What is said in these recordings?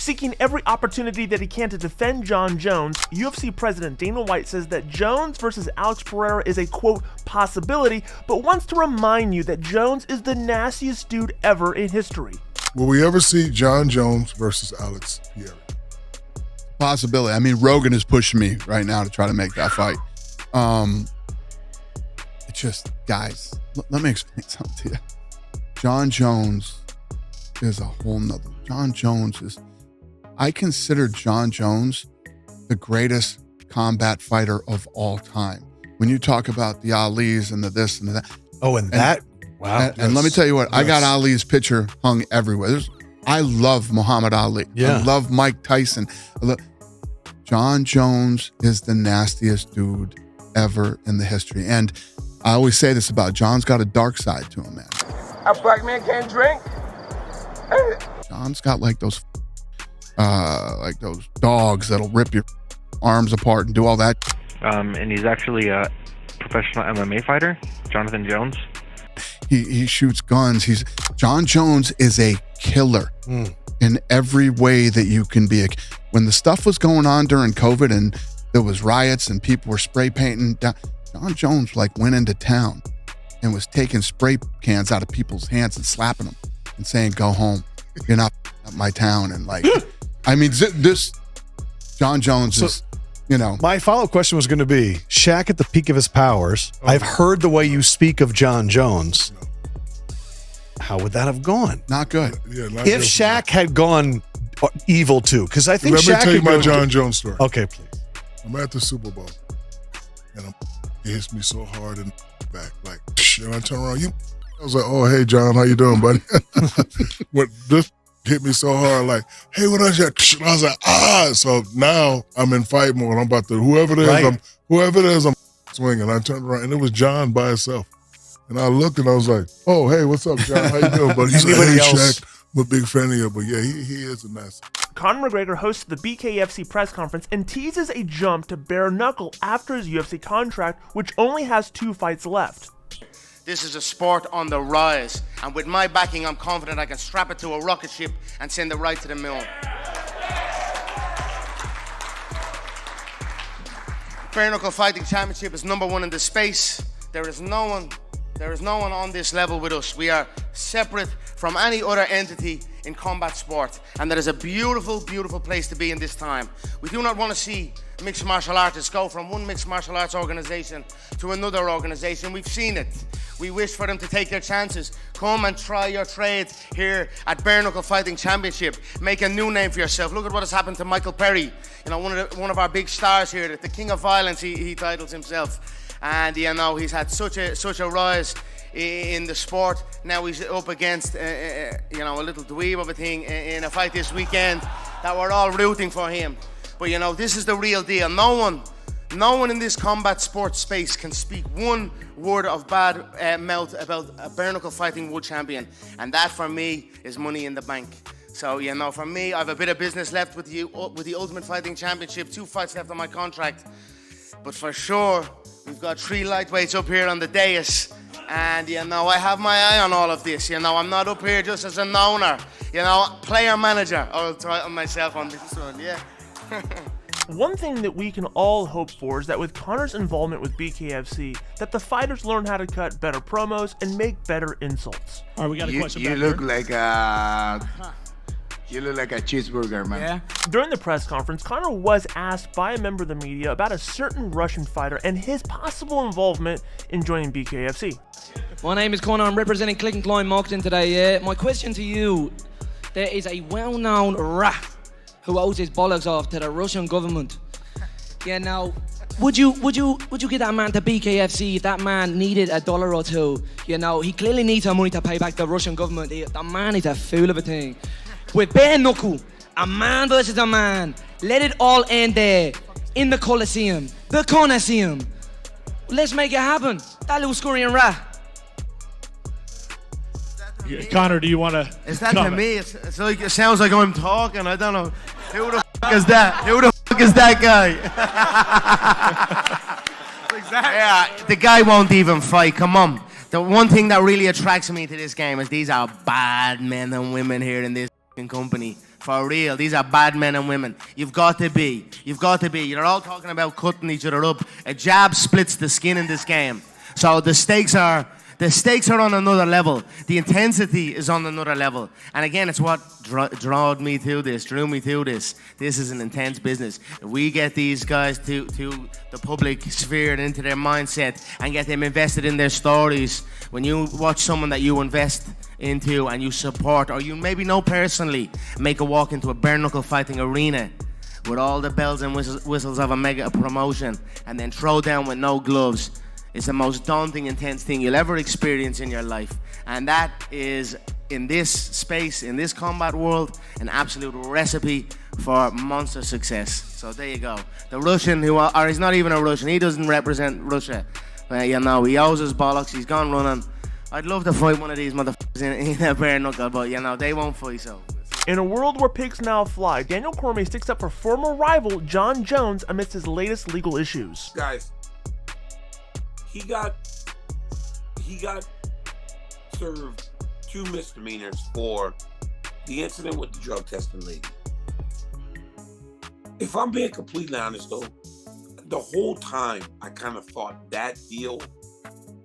Seeking every opportunity that he can to defend Jon Jones, UFC President Dana White says that Jones versus Alex Pereira is a, quote, possibility, but wants to remind you that Jones is the nastiest dude ever in history. Will we ever see Jon Jones versus Alex Pereira? Possibility. I mean, Rogan is pushing me right now to try to make that fight. It's just, guys, let me explain something to you. Jon Jones is a whole nother. Jon Jones is, I consider Jon Jones the greatest combat fighter of all time. When you talk about the Alis and the this and the that. Oh, and that? Wow. And let me tell you what, I got Ali's picture hung everywhere. I love Muhammad Ali. Yeah. I love Mike Tyson. Jon Jones is the nastiest dude ever in the history. And I always say this about Jon's got a dark side to him, man. A black man can't drink. Jon's got like those dogs that'll rip your arms apart and do all that. And he's actually a professional MMA fighter, Jonathan Jones. He shoots guns. Jon Jones is a killer in every way that you can be. When the stuff was going on during COVID and there was riots and people were spray painting, Jon Jones went into town and was taking spray cans out of people's hands and slapping them and saying, "Go home. You're not at my town." And I mean, this Jon Jones is, My follow-up question was going to be, Shaq at the peak of his powers. I've heard the way you speak of Jon Jones. How would that have gone? Not good. Yeah, not If good. Shaq had gone evil too, because I think Let Shaq me tell you could my go- Jon Jones story. Okay, please. I'm at the Super Bowl, and it hits me so hard in the back, and I turn around, I was like, "Oh, hey, John, how you doing, buddy?" When this hit me so hard, "Hey, what else you got?" And I was like, So now I'm in fight mode. I'm about to, whoever it is, I'm swinging. I turned around, and it was John by himself. And I looked, and I was like, "Oh, hey, what's up, John? How you doing, buddy?" He's like, "Hey, Shaq, I'm a big fan of you." But yeah, he is a nice. Conor McGregor hosts the BKFC press conference and teases a jump to bare knuckle after his UFC contract, which only has 2 fights left. This is a sport on the rise, and with my backing, I'm confident I can strap it to a rocket ship and send it right to the moon. Bare Knuckle Fighting Championship is #1 in the space. There is no one on this level with us. We are separate from any other entity in combat sport, and that is a beautiful, beautiful place to be in this time. We do not want to see mixed martial artists go from one mixed martial arts organization to another organization. We've seen it. We wish for them to take their chances. Come and try your trade here at Bare Knuckle Fighting Championship. Make a new name for yourself. Look at what has happened to Michael Perry. One of our big stars here, the King of Violence, he titles himself. And he's had such a rise in the sport. Now he's up against a little dweeb of a thing in a fight this weekend that we're all rooting for him. But this is the real deal. No one in this combat sports space can speak one word of bad mouth about a bare knuckle fighting world champion, and that for me is money in the bank. So for me, I have a bit of business left with the Ultimate Fighting Championship. 2 fights left on my contract, but for sure we've got 3 lightweights up here on the dais. And, I have my eye on all of this. I'm not up here just as an owner, player manager. I'll title myself on this one, yeah. One thing that we can all hope for is that with Conor's involvement with BKFC, that the fighters learn how to cut better promos and make better insults. All right, we got a question You back look there. like a cheeseburger, man. Yeah. During the press conference, Conor was asked by a member of the media about a certain Russian fighter and his possible involvement in joining BKFC. My name is Conor. I'm representing Click and Climb Marketing today. My question to you, there is a well-known rat who owes his bollocks off to the Russian government. Yeah, now, would you get that man to BKFC if that man needed $1 or $2? He clearly needs some money to pay back the Russian government. The man is a fool of a thing. With bare knuckle, a man versus a man. Let it all end there, in the Coliseum, the Coliseum. Let's make it happen. That little scurrying rat. Conor, do you want to Is that to me? It's like, it sounds like I'm talking. I don't know. Who the f*** is that? Who the f*** is that guy? Exactly. Yeah, the guy won't even fight. Come on. The one thing that really attracts me to this game is these are bad men and women here in this f***ing company. For real, these are bad men and women. You've got to be. You're all talking about cutting each other up. A jab splits the skin in this game. So the stakes are on another level. The intensity is on another level. And again, it's what drew me to this. This is an intense business. If we get these guys to the public sphere and into their mindset and get them invested in their stories, when you watch someone that you invest into and you support, or you maybe know personally, make a walk into a bare knuckle fighting arena with all the bells and whistles of a mega promotion and then throw down with no gloves, it's the most daunting, intense thing you'll ever experience in your life. And that is, in this space, in this combat world, an absolute recipe for monster success. So there you go. The Russian, or he's not even a Russian, he doesn't represent Russia. He owes his bollocks, he's gone running. I'd love to fight one of these motherfuckers in a bare knuckle, but they won't fight, so. In a world where pigs now fly, Daniel Cormier sticks up for former rival John Jones amidst his latest legal issues. Guys, he got served 2 misdemeanors for the incident with the drug testing lady. If I'm being completely honest though, the whole time I kind of thought that deal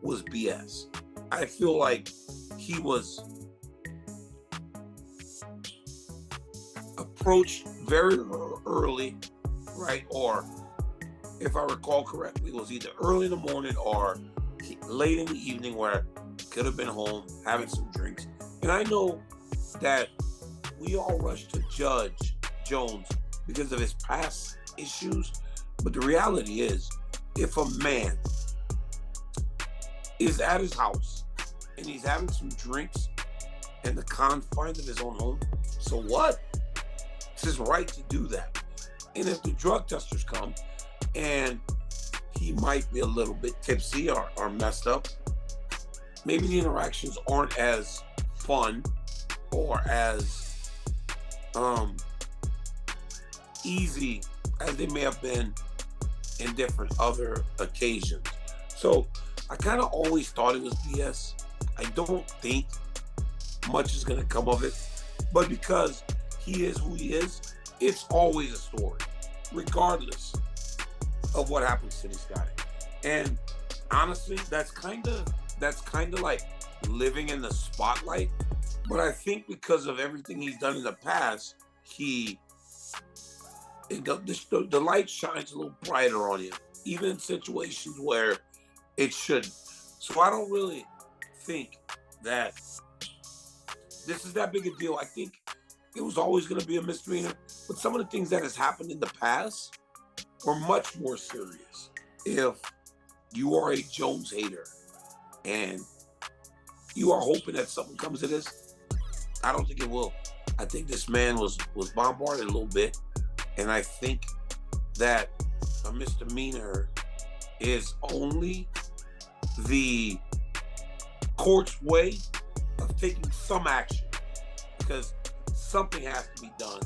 was BS. I feel like he was approached very early, right? Or if I recall correctly, it was either early in the morning or late in the evening where he could have been home having some drinks. And I know that we all rush to judge Jones because of his past issues, but the reality is, if a man is at his house and he's having some drinks in the confines of his own home, so what? It's his right to do that. And if the drug testers come and he might be a little bit tipsy or messed up, maybe the interactions aren't as fun or as easy as they may have been in different other occasions. So I kind of always thought it was BS. I don't think much is going to come of it, but because he is who he is, it's always a story, regardless of what happens to this guy. And honestly, that's kind of like living in the spotlight. But I think because of everything he's done in the past, the light shines a little brighter on him, even in situations where it shouldn't. So I don't really think that this is that big a deal. I think it was always going to be a misdemeanor, but some of the things that has happened in the past were much more serious. If you are a Jones hater and you are hoping that something comes of this, I don't think it will. I think this man was bombarded a little bit, and I think that a misdemeanor is only the court's way of taking some action, because something has to be done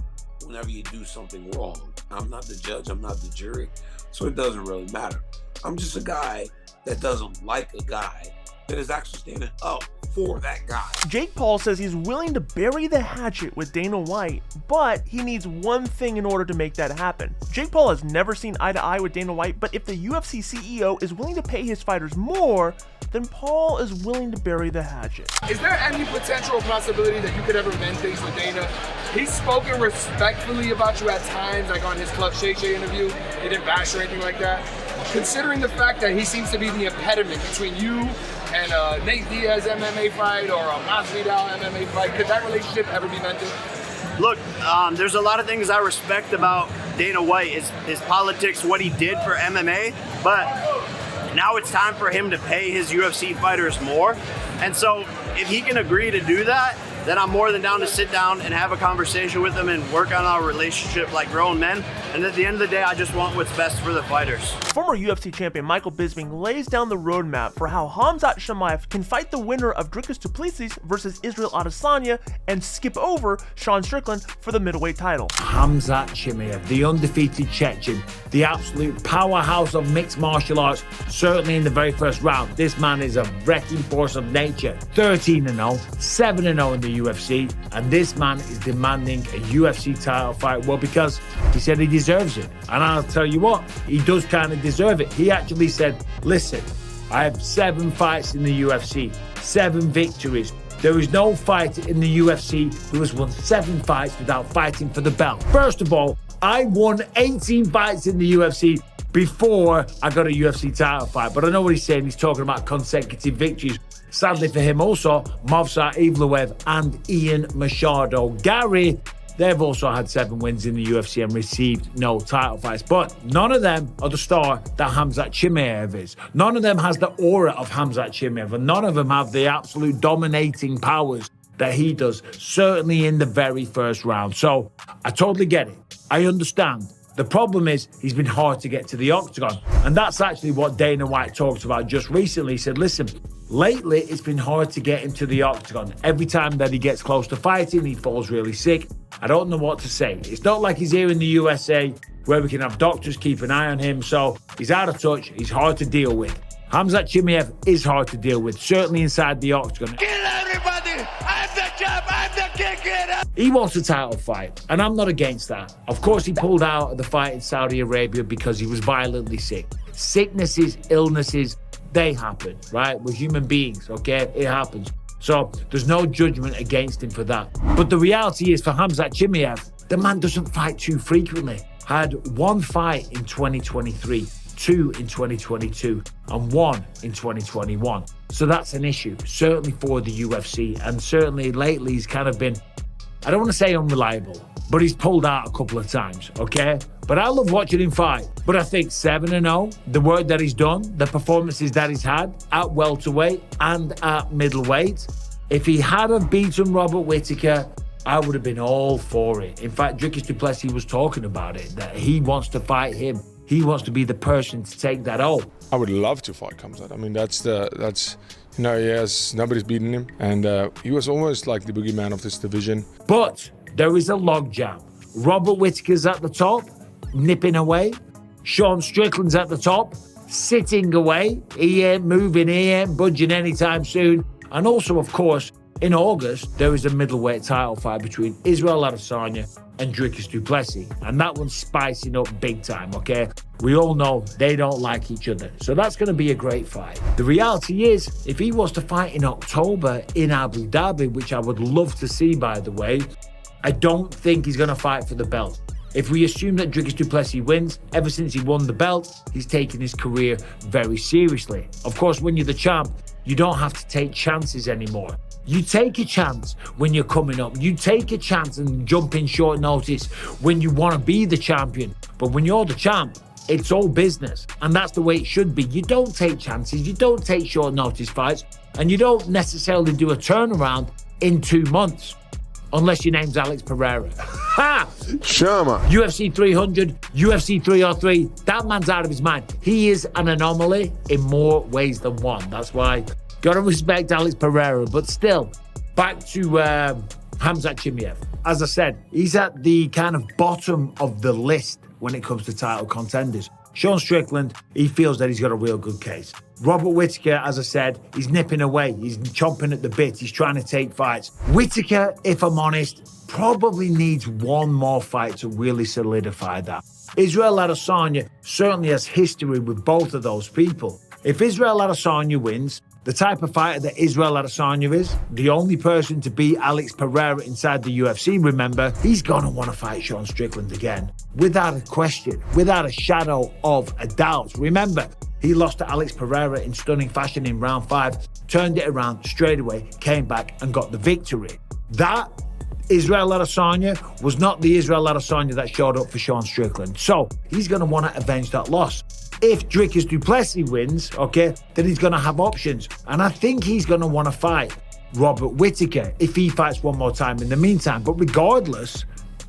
whenever you do something wrong. I'm not the judge, I'm not the jury, so it doesn't really matter. I'm just a guy that doesn't like a guy that is actually standing up for that guy. Jake Paul says he's willing to bury the hatchet with Dana White, but he needs one thing in order to make that happen. Jake Paul has never seen eye to eye with Dana White, but if the UFC CEO is willing to pay his fighters more, then Paul is willing to bury the hatchet. Is there any potential possibility that you could ever mend things with Dana? He's spoken respectfully about you at times, like on his Club Shay Shay interview. He didn't bash or anything like that. Considering the fact that he seems to be the impediment between you and Nate Diaz MMA fight or a Masvidal MMA fight, could that relationship ever be mended? Look, there's a lot of things I respect about Dana White, his politics, what he did for MMA, but now it's time for him to pay his UFC fighters more. And so if he can agree to do that, then I'm more than down to sit down and have a conversation with him and work on our relationship like grown men. And at the end of the day, I just want what's best for the fighters. Former UFC champion Michael Bisping lays down the roadmap for how Khamzat Chimaev can fight the winner of Dricus du Plessis versus Israel Adesanya and skip over Sean Strickland for the middleweight title. Khamzat Chimaev, the undefeated Chechen, the absolute powerhouse of mixed martial arts, certainly in the very first round. This man is a wrecking force of nature. 13-0, 7-0 in the the UFC, and this man is demanding a UFC title fight. Well, because he said he deserves it. And I'll tell you what, he does kind of deserve it. He actually said, listen, I have 7 fights in the UFC, 7 victories. There is no fighter in the UFC who has won 7 fights without fighting for the belt. First of all, I won 18 fights in the UFC before I got a UFC title fight. But I know what he's saying. He's talking about consecutive victories. Sadly for him also, Movsar Evloev and Ian Machado. Gary, they've also had 7 wins in the UFC and received no title fights. But none of them are the star that Khamzat Chimaev is. None of them has the aura of Khamzat Chimaev. And none of them have the absolute dominating powers that he does, certainly in the very first round. So I totally get it. I understand. The problem is he's been hard to get to the octagon. And that's actually what Dana White talked about just recently. He said, listen, lately it's been hard to get into the octagon. Every time that he gets close to fighting, he falls really sick. I don't know what to say. It's not like he's here in the USA where we can have doctors keep an eye on him. So he's out of touch. He's hard to deal with. Khamzat Chimaev is hard to deal with, certainly inside the octagon. Kill everybody! I'm the champ! I'm the king! He wants a title fight, and I'm not against that. Of course, he pulled out of the fight in Saudi Arabia because he was violently sick. Sicknesses, illnesses, they happen, right? We're human beings, okay? It happens. So there's no judgment against him for that. But the reality is for Khamzat Chimaev, the man doesn't fight too frequently. Had 1 fight in 2023. 2 in 2022 and 1 in 2021. So that's an issue, certainly for the UFC. And certainly lately he's kind of been, I don't want to say unreliable, but he's pulled out a couple of times, okay? But I love watching him fight. But I think 7-0, the work that he's done, the performances that he's had at welterweight and at middleweight, if he had have beaten Robert Whittaker, I would have been all for it. In fact, Dricus du Plessis was talking about it, that he wants to fight him. He wants to be the person to take that on. I would love to fight Khamzat. I mean, that's he has nobody's beaten him, and he was almost like the boogeyman of this division. But there is a logjam. Robert Whittaker's at the top, nipping away. Sean Strickland's at the top, sitting away. He ain't moving, he ain't budging anytime soon. And also, of course, in August, there is a middleweight title fight between Israel Adesanya and Dricus du Plessis. And that one's spicing up big time, okay? We all know they don't like each other. So that's going to be a great fight. The reality is, if he was to fight in October in Abu Dhabi, which I would love to see, by the way, I don't think he's going to fight for the belt. If we assume that Dricus du Plessis wins, ever since he won the belt, he's taken his career very seriously. Of course, when you're the champ, you don't have to take chances anymore. You take a chance when you're coming up. You take a chance and jump in short notice when you want to be the champion. But when you're the champ, it's all business. And that's the way it should be. You don't take chances. You don't take short notice fights. And you don't necessarily do a turnaround in 2 months. Unless your name's Alex Pereira. Ha! Sherman. UFC 300, UFC 303. That man's out of his mind. He is an anomaly in more ways than one. That's why gotta respect Alex Pereira. But still, back to Khamzat Chimaev. As I said, he's at the kind of bottom of the list when it comes to title contenders. Sean Strickland, he feels that he's got a real good case. Robert Whittaker, as I said, he's nipping away. He's chomping at the bit. He's trying to take fights. Whittaker, if I'm honest, probably needs one more fight to really solidify that. Israel Adesanya certainly has history with both of those people. If Israel Adesanya wins, the type of fighter that Israel Adesanya is, the only person to beat Alex Pereira inside the UFC, remember, he's going to want to fight Sean Strickland again. Without a question, without a shadow of a doubt. Remember, he lost to Alex Pereira in stunning fashion in round 5, turned it around straight away, came back and got the victory. That Israel Adesanya was not the Israel Adesanya that showed up for Sean Strickland. So he's going to want to avenge that loss. If Dricus du Plessis wins, okay, then he's going to have options. And I think he's going to want to fight Robert Whittaker if he fights one more time in the meantime. But regardless,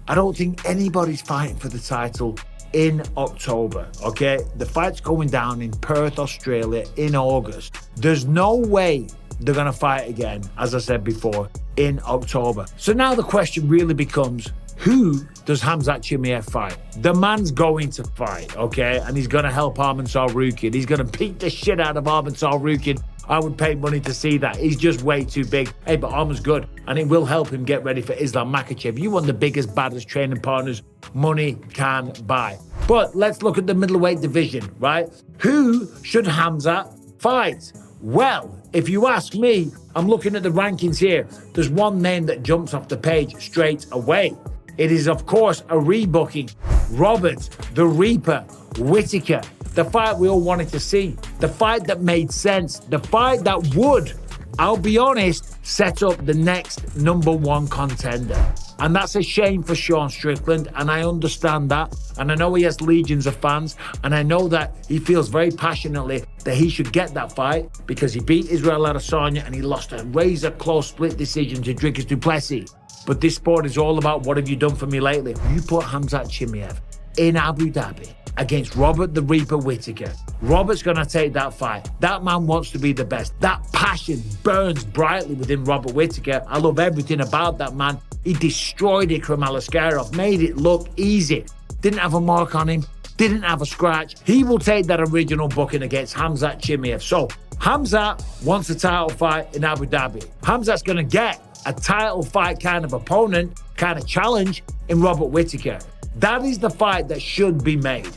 I don't think anybody's fighting for the title in October, okay? The fight's going down in Perth, Australia in August. There's no way they're going to fight again, as I said before, in October. So now the question really becomes, who does Khamzat Chimaev fight? The man's going to fight, okay? And he's going to help Arman Tsarukyan. He's going to beat the shit out of Arman Tsarukyan. I would pay money to see that. He's just way too big. Hey, but Arman's good. and it will help him get ready for Islam Makhachev. You want the biggest, baddest training partners money can buy. But let's look at the middleweight division, right? Who should Khamzat fight? Well, if you ask me, I'm looking at the rankings here. There's one name that jumps off the page straight away. It is, of course, a rebooking. Robert the Reaper Whittaker. The fight we all wanted to see. The fight that made sense. The fight that would, I'll be honest, set up the next #1 contender. And that's a shame for Sean Strickland, and I understand that. And I know he has legions of fans, and I know that he feels very passionately that he should get that fight because he beat Israel Adesanya and he lost a razor-close split decision to Dricus du Plessis. But this sport is all about what have you done for me lately. You put Khamzat Chimaev in Abu Dhabi against Robert the Reaper Whittaker. Robert's going to take that fight. That man wants to be the best. That passion burns brightly within Robert Whittaker. I love everything about that man. He destroyed Ikram Aliskerov, made it look easy. Didn't have a mark on him, didn't have a scratch. He will take that original booking against Khamzat Chimaev. So Khamzat wants a title fight in Abu Dhabi. Khamzat's going to get a title fight kind of opponent, kind of challenge in Robert Whittaker. That is the fight that should be made.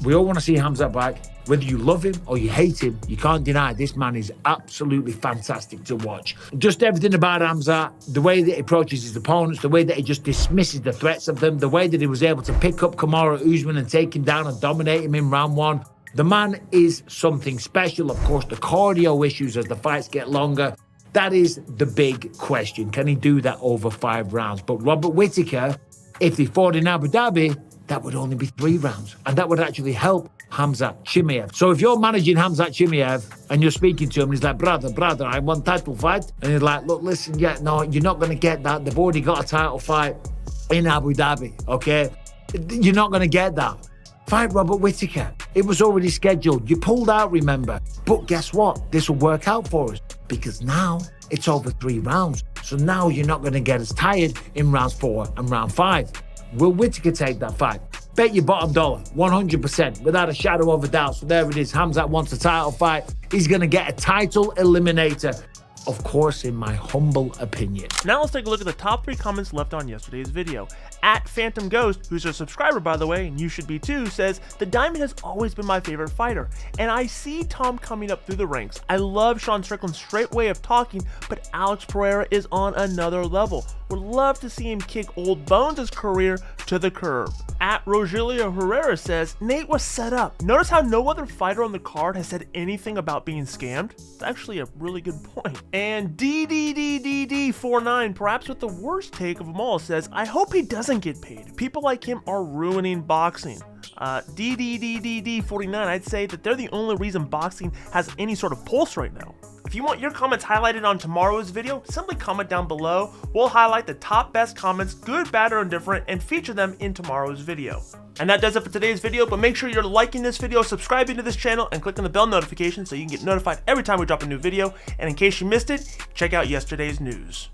We all want to see Khamzat back. Whether you love him or you hate him, you can't deny this man is absolutely fantastic to watch. Just everything about Khamzat, the way that he approaches his opponents, the way that he just dismisses the threats of them, the way that he was able to pick up Kamaru Usman and take him down and dominate him in round 1. The man is something special. Of course, the cardio issues as the fights get longer, that is the big question. Can he do that over 5 rounds? But Robert Whittaker, if he fought in Abu Dhabi, that would only be 3 rounds. And that would actually help Khamzat Chimaev. So if you're managing Khamzat Chimaev and you're speaking to him, he's like, brother, I want title fight. And he's like, look, listen, yeah, no, you're not going to get that. They've already got a title fight in Abu Dhabi, okay? You're not going to get that. Fight Robert Whittaker. It was already scheduled. You pulled out, remember. But guess what? This will work out for us because now it's over 3 rounds. So now you're not going to get as tired in rounds 4 and round 5. Will Whittaker take that fight? Bet your bottom dollar, 100%, without a shadow of a doubt. So there it is. Khamzat wants a title fight. He's going to get a title eliminator. Of course, in my humble opinion. Now let's take a look at the top 3 comments left on yesterday's video. At Phantom Ghost, who's a subscriber by the way, and you should be too, says, the Diamond has always been my favorite fighter, and I see Tom coming up through the ranks. I love Sean Strickland's straight way of talking, but Alex Pereira is on another level. Would love to see him kick Old Bones' career to the curb. At Rogelio Herrera says, Nate was set up. Notice how no other fighter on the card has said anything about being scammed? It's actually a really good point. And DDDDD49, perhaps with the worst take of them all, says, I hope he doesn't get paid. People like him are ruining boxing. DDDDD49, I'd say that they're the only reason boxing has any sort of pulse right now. If you want your comments highlighted on tomorrow's video, simply comment down below. We'll highlight the top best comments, good, bad, or indifferent, and feature them in tomorrow's video. And that does it for today's video, but make sure you're liking this video, subscribing to this channel, and clicking the bell notification so you can get notified every time we drop a new video. And in case you missed it, check out yesterday's news.